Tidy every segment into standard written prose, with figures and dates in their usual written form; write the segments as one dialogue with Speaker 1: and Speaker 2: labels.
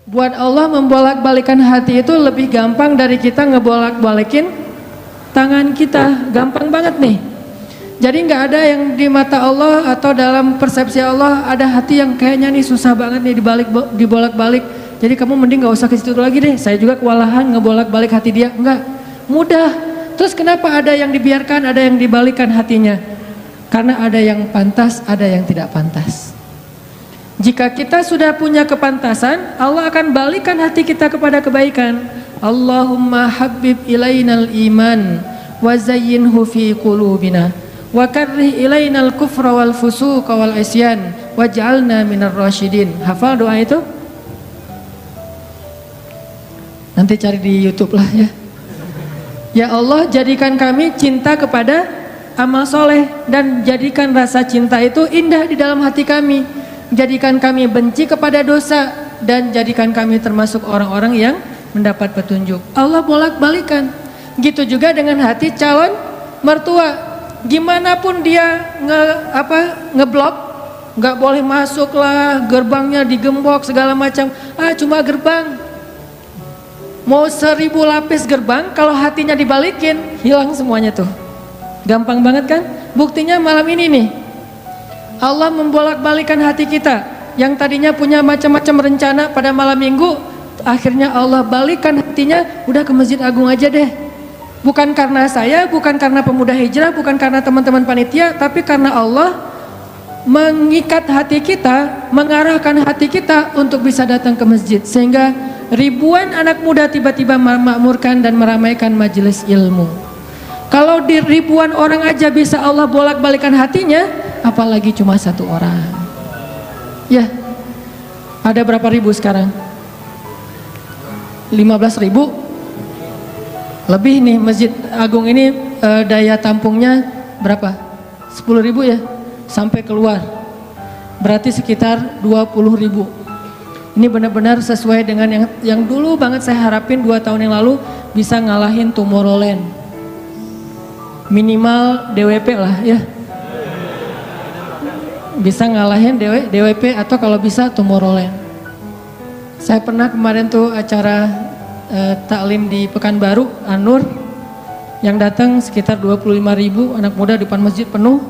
Speaker 1: Buat Allah membolak-balikan hati itu lebih gampang dari kita ngebolak-balikin tangan kita. Gampang banget nih. Jadi nggak ada yang di mata Allah atau dalam persepsi Allah ada hati yang kayaknya nih susah banget nih dibolak-balik. Jadi kamu mending nggak usah ke situ lagi deh. Saya juga kewalahan ngebolak-balik hati dia. Enggak, mudah. Terus kenapa ada yang dibiarkan, ada yang dibalikan hatinya? Karena ada yang pantas, ada yang tidak pantas. Jika kita sudah punya kepantasan, Allah akan balikan hati kita kepada kebaikan. Allahumma habbib ilainal iman wa zayyinhu fi qulubina wa karrih ilainal kufra wal fusuqa wal isyan waj'alna minar rasyidin. Hafal doa itu? Nanti cari di YouTube lah ya. Ya Allah, jadikan kami cinta kepada amal soleh dan jadikan rasa cinta itu indah di dalam hati kami. Jadikan kami benci kepada dosa dan jadikan kami termasuk orang-orang yang mendapat petunjuk. Allah bolak-balikan. Gitu juga dengan hati calon mertua. Gimana pun dia ngeblok, nggak boleh masuk lah, gerbangnya digembok segala macam. Cuma gerbang. Mau 1000 lapis gerbang, kalau hatinya dibalikin, hilang semuanya tuh. Gampang banget kan? Buktinya malam ini nih. Allah membolak-balikan hati kita yang tadinya punya macam-macam rencana pada malam minggu, akhirnya Allah balikan hatinya, udah ke Masjid Agung aja deh. Bukan karena saya, bukan karena pemuda hijrah, bukan karena teman-teman panitia, tapi karena Allah mengikat hati kita, mengarahkan hati kita untuk bisa datang ke masjid, sehingga ribuan anak muda tiba-tiba memakmurkan dan meramaikan majelis ilmu. Kalau di ribuan orang aja bisa Allah bolak-balikan hatinya, apalagi cuma satu orang. Ya, ada berapa ribu sekarang? 15.000 lebih nih. Masjid Agung ini daya tampungnya berapa? 10.000 ya, sampai keluar. Berarti sekitar 20.000. Ini benar-benar sesuai dengan yang dulu banget saya harapin 2 tahun yang lalu, bisa ngalahin Tomorrowland. Minimal DWP lah ya. Bisa ngalahin DWP atau kalau bisa Tomorrowland. Saya pernah kemarin tuh acara taklim di Pekanbaru, An-Nur, yang datang sekitar 25.000 anak muda di depan masjid penuh.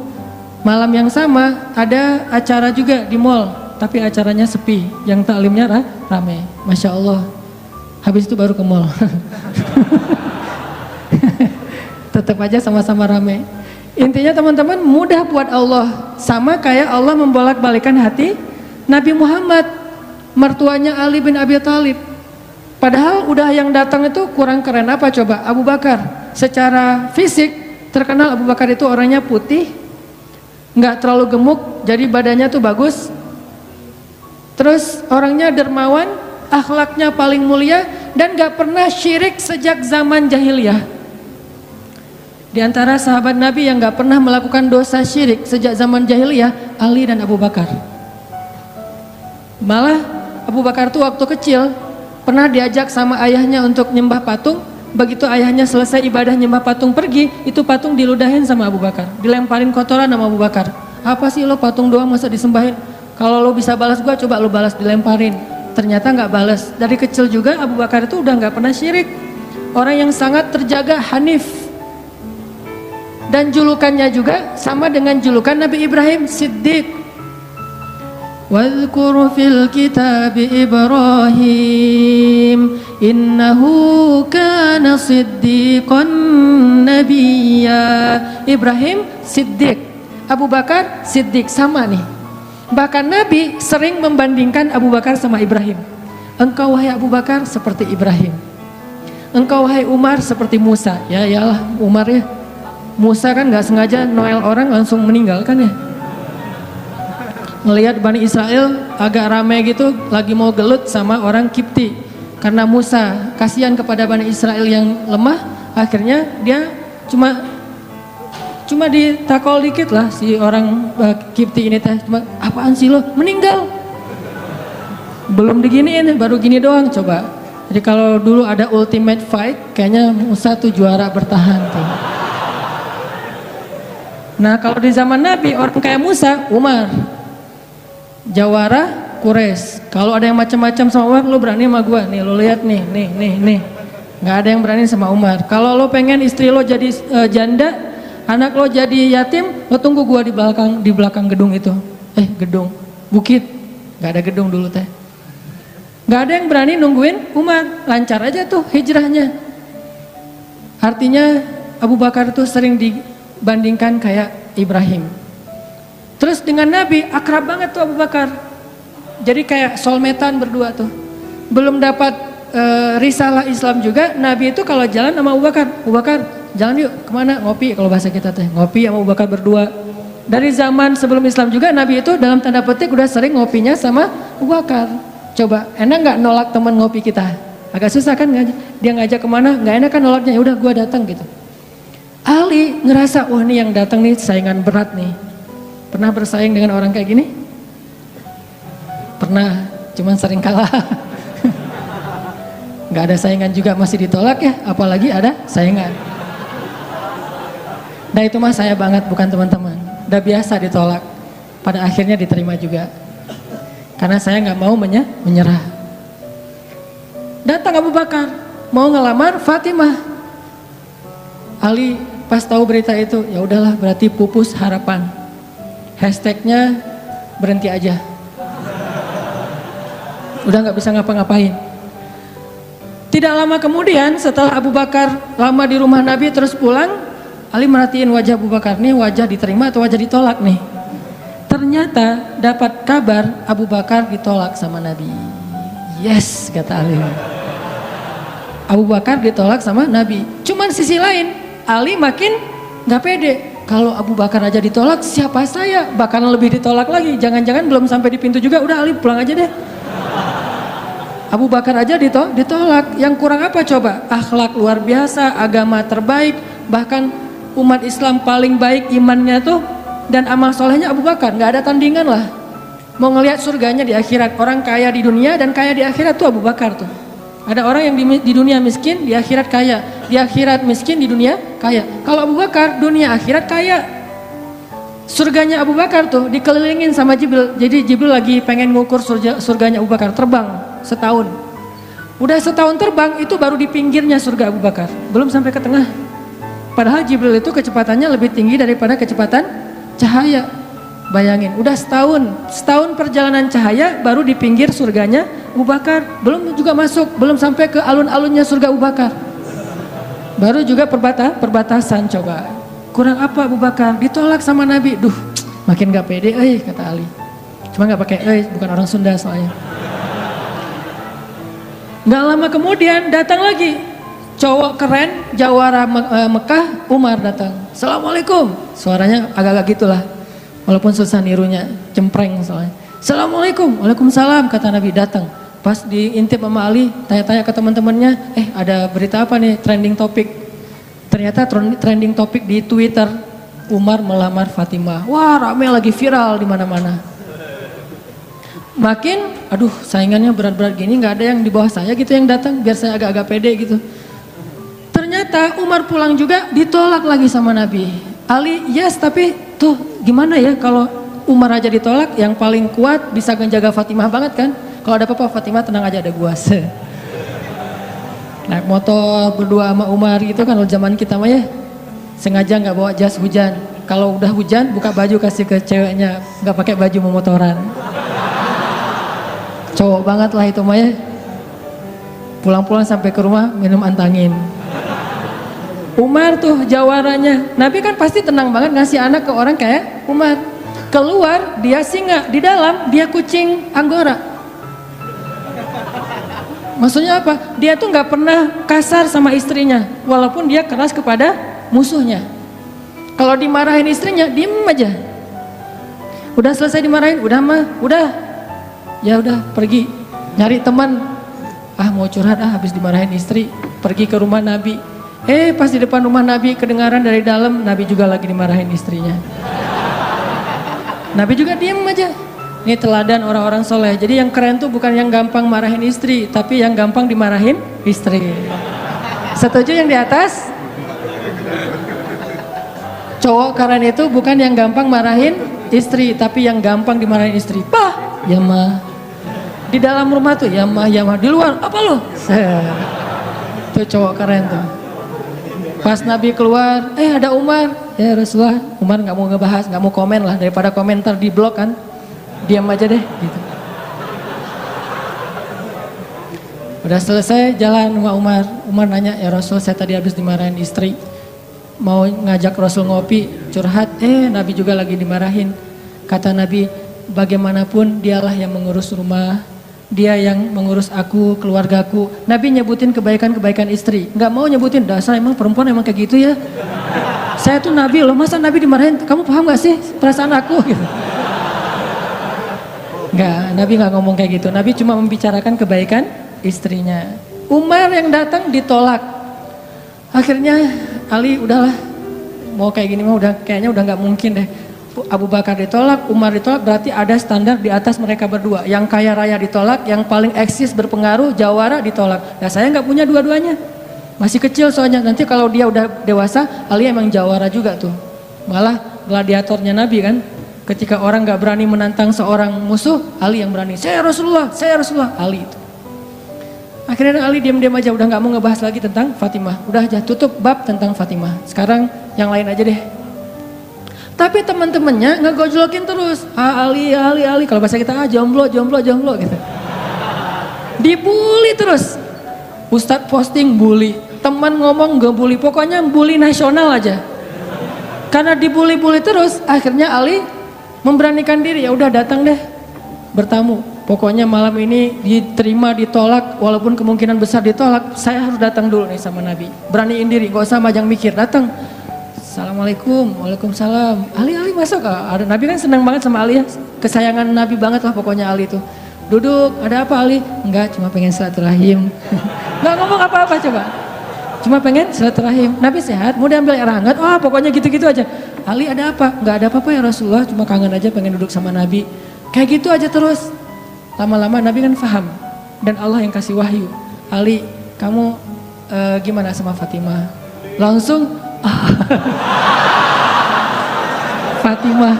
Speaker 1: Malam yang sama ada acara juga di mall, tapi acaranya sepi, yang taklimnya rame. Masya Allah. Habis itu baru ke mall. Tetap aja sama-sama rame. Intinya teman-teman, mudah buat Allah. Sama kayak Allah membolak-balikan hati Nabi Muhammad, mertuanya Ali bin Abi Thalib. Padahal udah yang datang itu kurang keren apa coba? Abu Bakar. Secara fisik terkenal Abu Bakar itu orangnya putih, nggak terlalu gemuk, jadi badannya tuh bagus. Terus orangnya dermawan, akhlaknya paling mulia, dan nggak pernah syirik sejak zaman jahiliyah. Di antara sahabat Nabi yang gak pernah melakukan dosa syirik sejak zaman jahiliyah, Ali dan Abu Bakar. Malah Abu Bakar tuh waktu kecil pernah diajak sama ayahnya untuk nyembah patung. Begitu ayahnya selesai ibadah nyembah patung pergi, itu patung diludahin sama Abu Bakar, dilemparin kotoran sama Abu Bakar. Apa sih lo, patung doang masa disembahin? Kalau lo bisa balas gua, coba lo balas, dilemparin. Ternyata gak balas. Dari kecil juga Abu Bakar itu udah gak pernah syirik. Orang yang sangat terjaga, hanif. Dan julukannya juga sama dengan julukan Nabi Ibrahim, Siddiq. Wadhkur fil kitab Ibrahim innahu kana siddiqan nabiyya. Ibrahim Siddiq, Abu Bakar Siddiq, sama nih. Bahkan Nabi sering membandingkan Abu Bakar sama Ibrahim. Engkau wahai Abu Bakar seperti Ibrahim, engkau wahai Umar seperti Musa. Ya iyalah Umar ya. Musa kan gak sengaja Noel orang langsung meninggal kan ya. Ngelihat Bani Israel agak ramai gitu, lagi mau gelut sama orang Kipti. Karena Musa kasihan kepada Bani Israel yang lemah, akhirnya dia cuma ditakol dikit lah si orang Kipti ini teh. Cuma apaan sih lo, meninggal. Belum diginiin, baru gini doang coba. Jadi kalau dulu ada ultimate fight, kayaknya Musa tuh juara bertahan tuh. Nah kalau di zaman Nabi, orang kayak Musa, Umar, Jawara, Quraisy. Kalau ada yang macam-macam sama Umar, lo berani sama gua? Nih lo lihat nih. Nggak ada yang berani sama Umar. Kalau lo pengen istri lo jadi janda, anak lo jadi yatim, lo tunggu gua di belakang gedung itu. Gedung, bukit. Nggak ada gedung dulu teh. Nggak ada yang berani nungguin Umar. Lancar aja tuh hijrahnya. Artinya Abu Bakar tuh sering dibandingkan kayak Ibrahim. Terus dengan Nabi akrab banget tuh Abu Bakar. Jadi kayak soulmate-an berdua tuh. Belum dapat risalah Islam juga, Nabi itu kalau jalan sama Abu Bakar, jalan yuk kemana? Ngopi, kalau bahasa kita teh, ngopi sama Abu Bakar berdua. Dari zaman sebelum Islam juga Nabi itu dalam tanda petik udah sering ngopinya sama Abu Bakar. Coba, enak nggak nolak teman ngopi kita? Agak susah kan dia ngajak kemana? Nggak enak kan nolaknya, ya udah gua datang gitu. Ali ngerasa, wah nih yang datang nih saingan berat nih. Pernah bersaing dengan orang kayak gini? Pernah, cuman sering kalah. Gak ada saingan juga masih ditolak ya, apalagi ada saingan. Nah itu mah saya banget, bukan teman-teman. Udah biasa ditolak, pada akhirnya diterima juga. Karena saya gak mau menyerah. Datang Abu Bakar, mau ngelamar Fatimah. Ali pas tahu berita itu, ya udahlah berarti pupus harapan. Hashtagnya berhenti aja. Udah nggak bisa ngapa-ngapain. Tidak lama kemudian setelah Abu Bakar lama di rumah Nabi terus pulang, Ali merhatiin wajah Abu Bakar nih, wajah diterima atau wajah ditolak nih. Ternyata dapat kabar Abu Bakar ditolak sama Nabi. Yes, kata Ali. Abu Bakar ditolak sama Nabi. Cuman sisi lain, Ali makin nggak pede. Kalau Abu Bakar aja ditolak, siapa saya? Bakalan lebih ditolak lagi. Jangan-jangan belum sampai di pintu juga, udah Ali pulang aja deh. Abu Bakar aja ditolak. Yang kurang apa coba? Akhlak luar biasa, agama terbaik, bahkan umat Islam paling baik imannya tuh dan amal solehnya Abu Bakar. Nggak ada tandingan lah. Mau ngelihat surganya di akhirat, orang kaya di dunia dan kaya di akhirat tuh Abu Bakar tuh. Ada orang yang di dunia miskin, di akhirat kaya. Di akhirat miskin, di dunia kaya. Kalau Abu Bakar, dunia akhirat kaya. Surganya Abu Bakar tuh dikelilingin sama Jibril. Jadi Jibril lagi pengen ngukur surganya Abu Bakar, terbang setahun. Udah setahun terbang, itu baru di pinggirnya surga Abu Bakar, belum sampai ke tengah. Padahal Jibril itu kecepatannya lebih tinggi daripada kecepatan cahaya. Bayangin, udah setahun perjalanan cahaya baru di pinggir surganya Abu Bakar. Belum juga masuk, belum sampai ke alun-alunnya surga Abu Bakar. Baru juga perbatasan coba. Kurang apa Abu Bakar? Ditolak sama Nabi. Duh, makin gak pede, kata Ali. Cuma gak pakai, bukan orang Sunda soalnya. Gak lama kemudian datang lagi cowok keren, jawara Mekah, Umar datang. Assalamualaikum. Suaranya agak-agak gitulah. Walaupun susah nirunya, cempreng soalnya. Assalamualaikum. Waalaikumsalam, kata Nabi datang. Pas diintip sama Ali, tanya-tanya ke teman-temannya, ada berita apa nih, trending topik. Ternyata trending topik di Twitter, Umar melamar Fatimah. Wah, rame lagi viral di mana-mana. Makin, saingannya berat-berat gini, nggak ada yang di bawah saya gitu yang datang, biar saya agak-agak pede gitu. Ternyata Umar pulang juga ditolak lagi sama Nabi. Ali, yes, tapi tuh gimana ya kalau Umar aja ditolak, yang paling kuat bisa menjaga Fatimah banget kan? Kalau ada apa-apa Fatimah tenang aja, ada gua. Naik motor berdua sama Umar gitu kan, kalau zaman kita mah ya sengaja nggak bawa jas hujan. Kalau udah hujan buka baju kasih ke ceweknya, nggak pakai baju memotoran. Cowok banget lah itu mah ya. Pulang-pulang sampai ke rumah minum antangin. Umar tuh jawarannya, Nabi kan pasti tenang banget ngasih anak ke orang kayak Umar. Keluar dia singa, di dalam dia kucing Anggora. Maksudnya apa? Dia tuh nggak pernah kasar sama istrinya, walaupun dia keras kepada musuhnya. Kalau dimarahin istrinya, diem aja. Udah selesai dimarahin, udah, ya udah pergi nyari teman. Mau curhat, habis dimarahin istri, pergi ke rumah Nabi. Pas di depan rumah Nabi kedengaran dari dalam, Nabi juga lagi dimarahin istrinya. Nabi juga diem aja. Ini teladan orang-orang soleh. Jadi yang keren tuh bukan yang gampang marahin istri, tapi yang gampang dimarahin istri. Setuju yang di atas? Cowok keren itu bukan yang gampang marahin istri, tapi yang gampang dimarahin istri. Ya mah. Di dalam rumah tuh ya mah, di luar apa lo? Itu cowok keren tuh. Pas Nabi keluar, ada Umar. Ya Rasulullah, Umar nggak mau ngebahas, nggak mau komen lah, daripada komentar di blog kan, diam aja deh gitu. Udah selesai jalan sama Umar. Umar nanya, ya Rasul, saya tadi habis dimarahin istri, mau ngajak Rasul ngopi, curhat, Nabi juga lagi dimarahin. Kata Nabi, bagaimanapun dialah yang mengurus rumah, dia yang mengurus aku, keluargaku. Nabi nyebutin kebaikan-kebaikan istri, nggak mau nyebutin dasar emang perempuan emang kayak gitu ya. Saya tuh Nabi loh, masa Nabi dimarahin, kamu paham gak sih perasaan aku gitu. Nggak, Nabi nggak ngomong kayak gitu. Nabi cuma membicarakan kebaikan istrinya. Umar yang datang ditolak. Akhirnya Ali udahlah, mau kayak gini mah kayaknya udah nggak mungkin deh. Abu Bakar ditolak, Umar ditolak, berarti ada standar di atas mereka berdua. Yang kaya raya ditolak, yang paling eksis berpengaruh, jawara ditolak. Nah saya nggak punya dua-duanya, masih kecil soalnya. Nanti kalau dia udah dewasa, Ali emang jawara juga tuh. Malah gladiatornya Nabi kan, ketika orang nggak berani menantang seorang musuh, Ali yang berani. Saya Rasulullah, Ali itu. Akhirnya Ali diam-diam aja, udah nggak mau ngebahas lagi tentang Fatimah. Udah aja tutup bab tentang Fatimah. Sekarang yang lain aja deh. Tapi teman-temannya ngegojlokin terus. Ali. Kalau bahasa kita jomblo gitu. Dibully terus. Ustadz posting bully, teman ngomong gak bully, pokoknya bully nasional aja. Karena dibully-bully terus, akhirnya Ali memberanikan diri, ya udah datang deh bertamu. Pokoknya malam ini diterima, ditolak, walaupun kemungkinan besar ditolak, saya harus datang dulu nih sama Nabi. Beraniin diri, gak usah majang mikir, datang. Assalamualaikum, waalaikumsalam. Ali masuk. Ada Nabi kan senang banget sama Ali ya, kesayangan Nabi banget lah pokoknya Ali itu. Duduk, ada apa Ali? Enggak, cuma pengen silaturahim. Nggak ngomong apa-apa coba, cuma pengen silaturahim. Nabi sehat, mau diambil air hangat? Oh pokoknya gitu-gitu aja. Ali ada apa? Nggak ada apa-apa ya Rasulullah, cuma kangen aja pengen duduk sama Nabi. Kayak gitu aja terus. Lama-lama Nabi kan paham dan Allah yang kasih wahyu. Ali, kamu gimana sama Fatimah? Langsung Fatimah.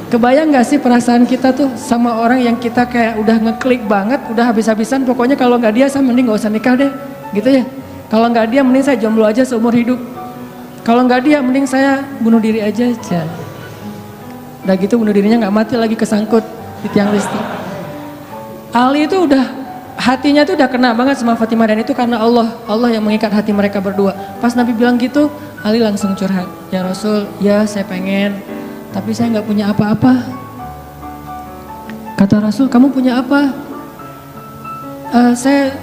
Speaker 1: Kebayang gak sih perasaan kita tuh sama orang yang kita kayak udah ngeklik banget, udah habis-habisan, pokoknya kalau gak dia saya mending gak usah nikah deh, gitu ya. Kalau gak dia mending saya jomblo aja seumur hidup. Kalau gak dia mending saya bunuh diri aja. Udah gitu bunuh dirinya gak mati lagi, kesangkut di tiang listrik. Ali itu udah, hatinya tuh udah kena banget sama Fatimah, dan itu karena Allah yang mengikat hati mereka berdua. Pas Nabi bilang gitu, Ali langsung curhat, ya Rasul, ya saya pengen, tapi saya nggak punya apa-apa. Kata Rasul, kamu punya apa? Saya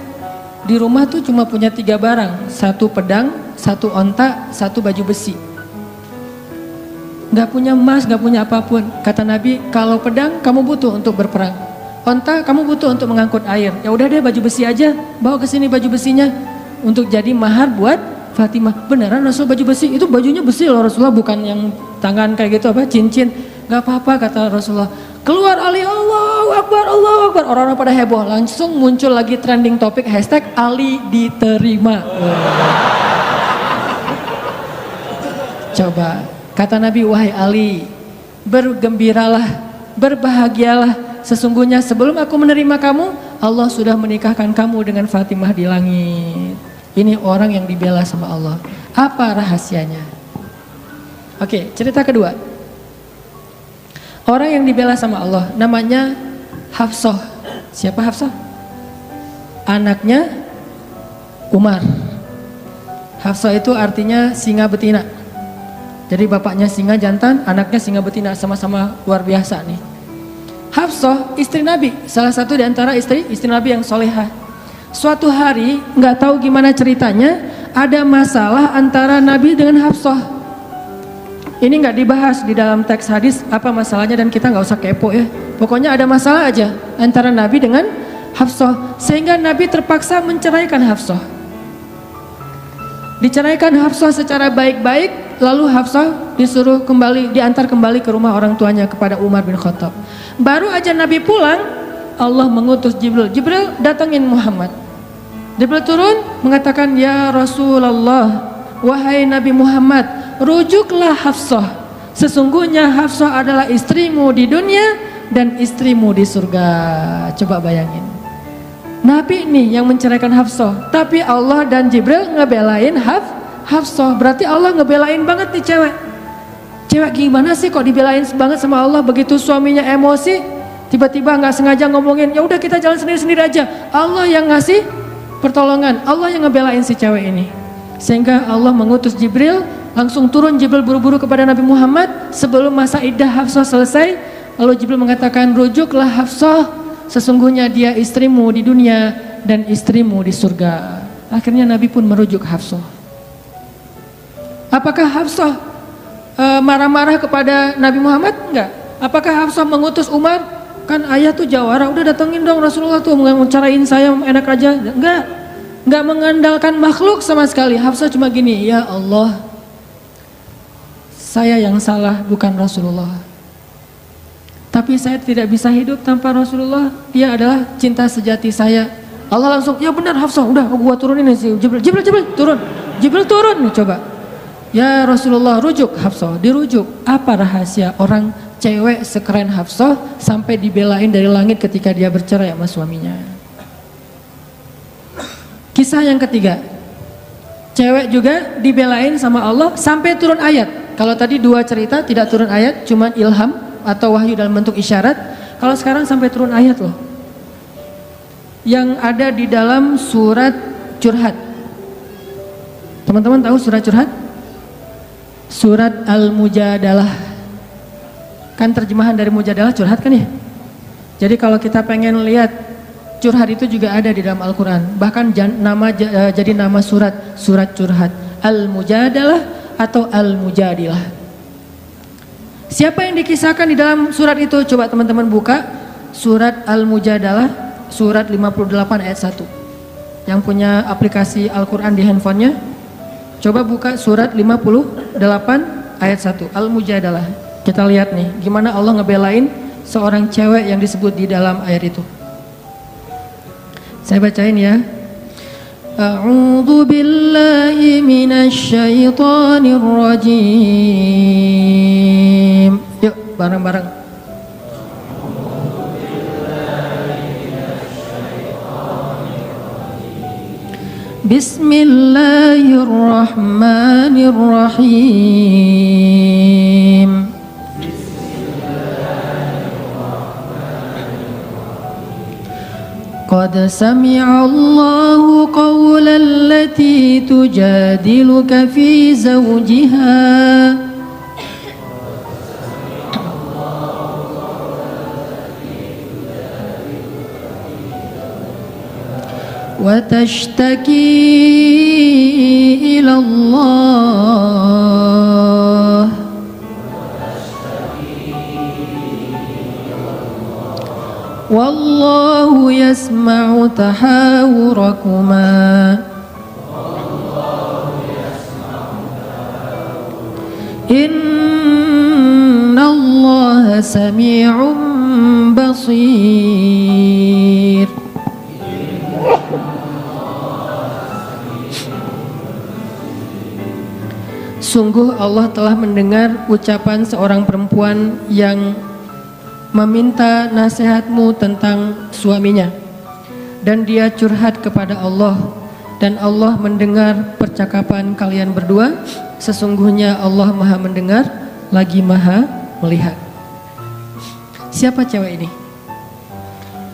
Speaker 1: di rumah tuh cuma punya 3 barang, 1 pedang, 1 onta, 1 baju besi. Nggak punya emas, nggak punya apapun. Kata Nabi, kalau pedang kamu butuh untuk berperang, onta kamu butuh untuk mengangkut air. Ya udah deh baju besi aja, bawa ke sini baju besinya untuk jadi mahar buat Fatimah. Beneran Rasul baju besi? Itu bajunya besi loh Rasulullah, bukan yang tangan kayak gitu apa cincin. Gak apa-apa kata Rasulullah. Keluar Ali, Allahu Akbar, Allahu Akbar. Orang-orang pada heboh, langsung muncul lagi trending topik hashtag Ali diterima. Coba kata Nabi, wahai Ali, bergembiralah, berbahagialah. Sesungguhnya sebelum aku menerima kamu, Allah sudah menikahkan kamu dengan Fatimah di langit. Ini orang yang dibela sama Allah. Apa rahasianya? Oke, cerita kedua. Orang yang dibela sama Allah namanya Hafsah. Siapa Hafsah? Anaknya Umar. Hafsah itu artinya singa betina. Jadi bapaknya singa jantan, anaknya singa betina, sama-sama luar biasa nih. Hafsah istri Nabi, salah satu di antara istri Nabi yang solehah. Suatu hari nggak tahu gimana ceritanya, ada masalah antara Nabi dengan Hafsah. Ini nggak dibahas di dalam teks hadis apa masalahnya, dan kita nggak usah kepo ya. Pokoknya ada masalah aja antara Nabi dengan Hafsah, sehingga Nabi terpaksa menceraikan Hafsah. Diceraikan Hafsah secara baik-baik, lalu Hafsah disuruh kembali, diantar kembali ke rumah orang tuanya kepada Umar bin Khattab. Baru aja Nabi pulang, Allah mengutus Jibril. Jibril datangin Muhammad. Jibril turun mengatakan, ya Rasulullah, wahai Nabi Muhammad, rujuklah Hafsah. Sesungguhnya Hafsah adalah istrimu di dunia, dan istrimu di surga. Coba bayangin. Nabi nih yang menceraikan Hafsah, tapi Allah dan Jibril ngebelain Hafsah. Berarti Allah ngebelain banget nih cewek. Cewek gimana sih kok dibelain banget sama Allah? Begitu suaminya emosi, tiba-tiba nggak sengaja ngomongin, ya udah kita jalan sendiri-sendiri aja. Allah yang ngasih pertolongan, Allah yang ngebelain si cewek ini. Sehingga Allah mengutus Jibril, langsung turun Jibril buru-buru kepada Nabi Muhammad sebelum masa iddah Hafsah selesai. Lalu Jibril mengatakan, rujuklah Hafsah, sesungguhnya dia istrimu di dunia dan istrimu di surga. Akhirnya Nabi pun merujuk Hafsah. Apakah Hafsah marah-marah kepada Nabi Muhammad? Enggak. Apakah Hafsah mengutus Umar? Kan ayah tuh jawara, udah datengin dong Rasulullah tuh mencarain saya enak aja. Enggak mengandalkan makhluk sama sekali. Hafsah cuma gini, ya Allah, saya yang salah bukan Rasulullah. Tapi saya tidak bisa hidup tanpa Rasulullah. Dia adalah cinta sejati saya. Allah langsung, ya benar Hafsah, udah gua turunin sih. Jibril turun. Jibril turun nih coba. Ya Rasulullah, rujuk Hafsah, dirujuk. Apa rahasia orang cewek sekeren Hafsah sampai dibelain dari langit ketika dia bercerai sama suaminya? Kisah yang ketiga, cewek juga dibelain sama Allah sampai turun ayat. Kalau tadi dua cerita tidak turun ayat, cuman ilham atau wahyu dalam bentuk isyarat. Kalau sekarang sampai turun ayat loh, yang ada di dalam surat Curhat. Teman-teman tahu surat Curhat? Surat Al-Mujadalah. Kan terjemahan dari Mujadalah curhat kan ya? Jadi kalau kita pengen lihat curhat itu juga ada di dalam Al-Quran. Bahkan jadi nama surat Curhat. Al-Mujadalah atau Al-Mujadilah. Siapa yang dikisahkan di dalam surat itu? Coba teman-teman buka surat Al-Mujadalah, surat 58 ayat 1. Yang punya aplikasi Al-Quran di handphonenya, coba buka surat 58 ayat 1, Al-Mujadalah. Kita lihat nih, gimana Allah ngebelain seorang cewek yang disebut di dalam ayat itu. Saya bacain ya. A'udzu billahi minasy syaithanir rajim. Yuk bareng-bareng. Bismillahirrahmanirrahim. قد سمع الله قول التي تجادلك في زوجها وتشتكي إلى الله والله يسمع تحاوركما إن الله سميع بصير. Sungguh Allah telah mendengar ucapan seorang perempuan yang meminta nasihatmu tentang suaminya, dan dia curhat kepada Allah, dan Allah mendengar percakapan kalian berdua. Sesungguhnya Allah Maha mendengar lagi Maha melihat. Siapa cewek ini?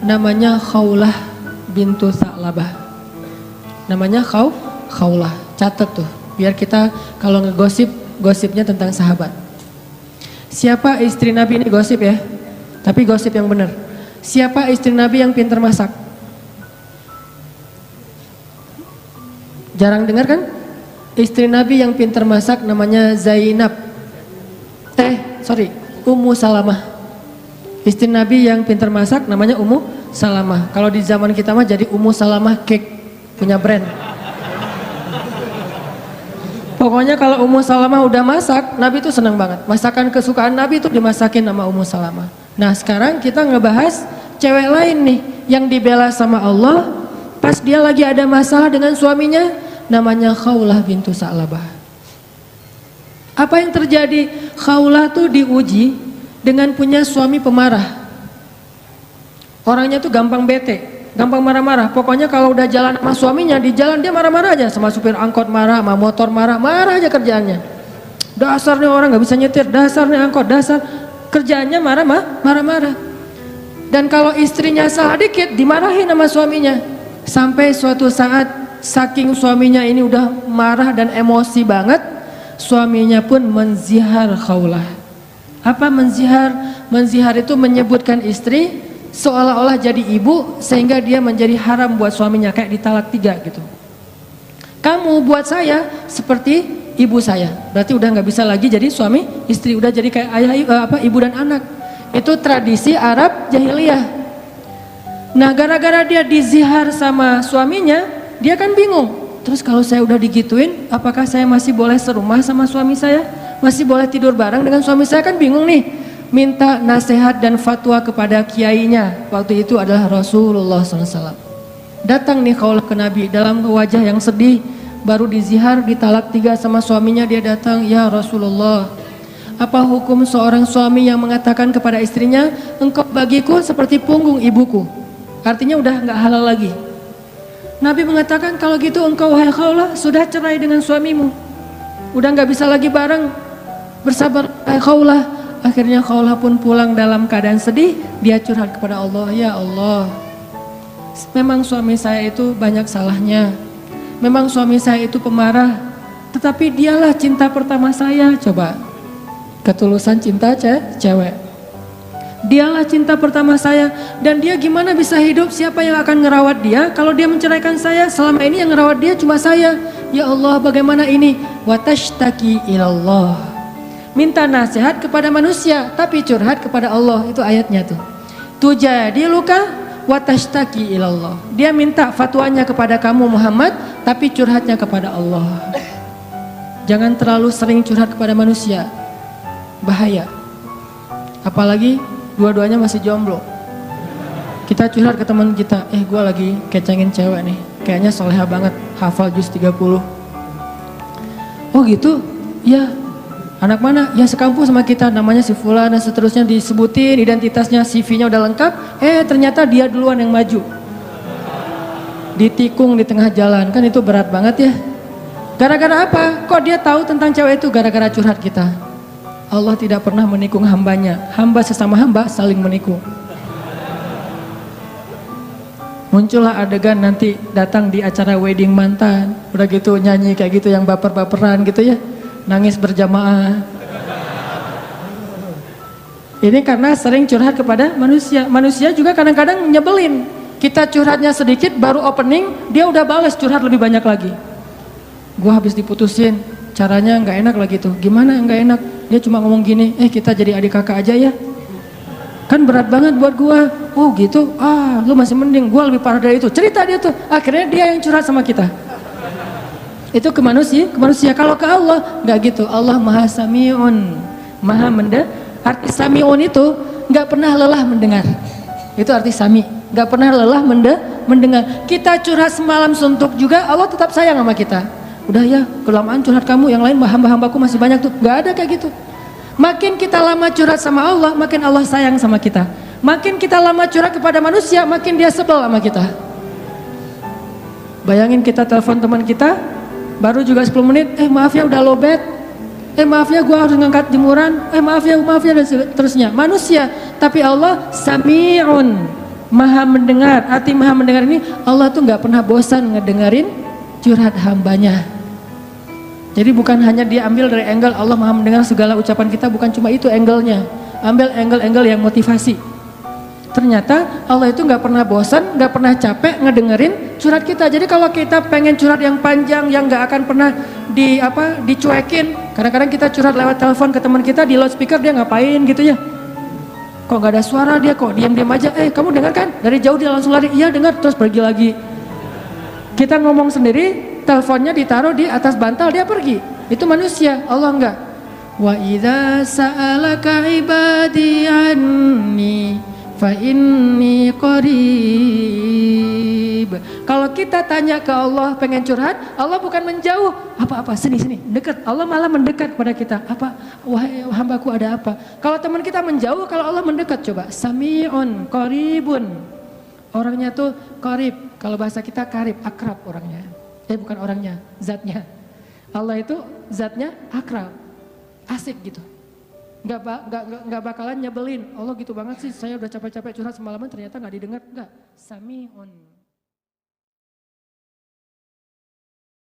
Speaker 1: Namanya Khawlah bintu Sa'labah. Namanya Khawlah. Catat tuh, biar kita kalau ngegosip, gosipnya tentang sahabat. Siapa istri Nabi ini gosip ya? Tapi gosip yang benar. Siapa istri Nabi yang pintar masak? Jarang dengar kan? Istri Nabi yang pintar masak namanya Zainab. Ummu Salamah. Istri Nabi yang pintar masak namanya Ummu Salamah. Kalau di zaman kita mah jadi Ummu Salamah Cake, punya brand. Pokoknya kalau Ummu Salamah udah masak, Nabi tuh senang banget. Masakan kesukaan Nabi itu dimasakin sama Ummu Salamah. Nah sekarang kita ngebahas cewek lain nih yang dibela sama Allah pas dia lagi ada masalah dengan suaminya, namanya Khawlah bintu Sa'labah. Apa yang terjadi? Khawlah tuh diuji dengan punya suami pemarah. Orangnya tuh gampang bete, gampang marah-marah. Pokoknya kalau udah jalan sama suaminya, di jalan dia marah-marah aja. Sama supir angkot marah, sama motor marah, marah aja kerjaannya. Dasar nih orang nggak bisa nyetir, dasar nih angkot, dasar. Kerjaannya marah-marah. Dan kalau istrinya salah dikit, dimarahin sama suaminya. Sampai suatu saat, saking suaminya ini udah marah dan emosi banget, suaminya pun menzihar Khawlah. Apa menzihar? Menzihar itu menyebutkan istri seolah-olah jadi ibu, sehingga dia menjadi haram buat suaminya, kayak ditalak 3 gitu. Kamu buat saya seperti ibu saya, berarti udah nggak bisa lagi jadi suami istri, udah jadi kayak ayah, ibu dan anak. Itu tradisi Arab jahiliyah. Nah, gara-gara dia dizihar sama suaminya, dia kan bingung. Terus kalau saya udah digituin, apakah saya masih boleh serumah sama suami saya? Masih boleh tidur bareng dengan suami saya? Kan bingung nih. Minta nasihat dan fatwa kepada kiainya. Waktu itu adalah Rasulullah SAW. Datang nih Khawlah ke Nabi dalam wajah yang sedih. Baru dizihar, ditalak 3 sama suaminya, dia datang, ya Rasulullah, apa hukum seorang suami yang mengatakan kepada istrinya, engkau bagiku seperti punggung ibuku? Artinya udah nggak halal lagi. Nabi mengatakan, kalau gitu engkau wahai Khawlah sudah cerai dengan suamimu, udah nggak bisa lagi bareng. Bersabar wahai Khawlah. Akhirnya Khawlah pun pulang dalam keadaan sedih. Dia curhat kepada Allah, ya Allah, memang suami saya itu banyak salahnya, memang suami saya itu pemarah, tetapi dialah cinta pertama saya. Coba, ketulusan cinta cewek. Dialah cinta pertama saya, dan dia gimana bisa hidup? Siapa yang akan ngerawat dia kalau dia menceraikan saya? Selama ini yang ngerawat dia cuma saya. Ya Allah, bagaimana ini? Watashtaki ilallah. Minta nasihat kepada manusia, tapi curhat kepada Allah. Itu ayatnya tuh. Tujadi luka watashtaki ilallah. Dia minta fatwanya kepada kamu Muhammad, tapi curhatnya kepada Allah. Jangan terlalu sering curhat kepada manusia, bahaya. Apalagi dua-duanya masih jomblo. Kita curhat ke teman kita, gue lagi kecengin cewek nih, kayaknya soleha banget, hafal juz 30. Oh gitu? Ya. Anak mana? Ya sekampung sama kita, namanya si Fulan, dan seterusnya disebutin identitasnya, CV-nya udah lengkap. Ternyata dia duluan yang maju. Ditikung di tengah jalan, kan itu berat banget ya. Gara-gara apa? Kok dia tahu tentang cewek itu? Gara-gara curhat kita. Allah tidak pernah menikung hambanya. Hamba sesama hamba saling menikung. Muncullah adegan nanti datang di acara wedding mantan, udah gitu nyanyi kayak gitu yang baper-baperan gitu ya, nangis berjamaah. Ini karena sering curhat kepada manusia. Manusia juga kadang-kadang nyebelin. Kita curhatnya sedikit, baru opening dia udah balas curhat lebih banyak lagi. Gua habis diputusin, caranya nggak enak lagi tuh. Gimana nggak enak? Dia cuma ngomong gini, kita jadi adik kakak aja ya. Kan berat banget buat gua. Oh gitu, lu masih mending, gua lebih parah dari itu. Cerita dia tuh, akhirnya dia yang curhat sama kita. Itu ke manusia. Kalau ke Allah nggak gitu. Allah maha sami'un, maha mendengar. Arti sami'un itu nggak pernah lelah mendengar. Itu arti sami, nggak pernah lelah mendengar. Kita curhat semalam suntuk juga, Allah tetap sayang sama kita. Udah ya, kelamaan curhat kamu, yang lain hamba-hambaku masih banyak tuh. Nggak ada kayak gitu. Makin kita lama curhat sama Allah, makin Allah sayang sama kita. Makin kita lama curhat kepada manusia, makin dia sebel sama kita. Bayangin kita telepon teman kita, baru juga 10 menit, maaf ya udah lowbat, maaf ya gua harus ngangkat jemuran, maaf ya dan seterusnya. Manusia, tapi Allah sami'un, maha mendengar. Arti maha mendengar ini, Allah tuh nggak pernah bosan ngedengerin curhat hambanya. Jadi bukan hanya diambil dari angle Allah maha mendengar segala ucapan kita, bukan cuma itu angle-nya. Ambil angle-angle yang motivasi. Ternyata Allah itu nggak pernah bosan, nggak pernah capek ngedengerin curhat kita. Jadi kalau kita pengen curhat yang panjang, yang nggak akan pernah dicuekin. Kadang-kadang kita curhat lewat telepon ke teman kita, di loudspeaker dia ngapain gitu ya. Kok nggak ada suara, dia kok diam-diam aja. Kamu dengar kan? Dari jauh dia langsung lari. Iya dengar, terus pergi lagi. Kita ngomong sendiri, teleponnya ditaruh di atas bantal, dia pergi. Itu manusia. Allah enggak. Wa idza sa'alaka ibadi anni fa inni qarib. Kalau kita tanya ke Allah pengen curhat, Allah bukan menjauh. Apa-apa, sini dekat. Allah malah mendekat kepada kita. Apa? Wahai hambaku, ada apa? Kalau teman kita menjauh, kalau Allah mendekat, coba. Sami'un qaribun. Orangnya tuh qarib, kalau bahasa kita karib, akrab orangnya. Bukan orangnya, zatnya. Allah itu zatnya akrab, asik gitu. Nggak bakalan nyebelin. Allah gitu banget sih, saya udah capek-capek curhat semalaman ternyata nggak didengar. Nggak, sami'un.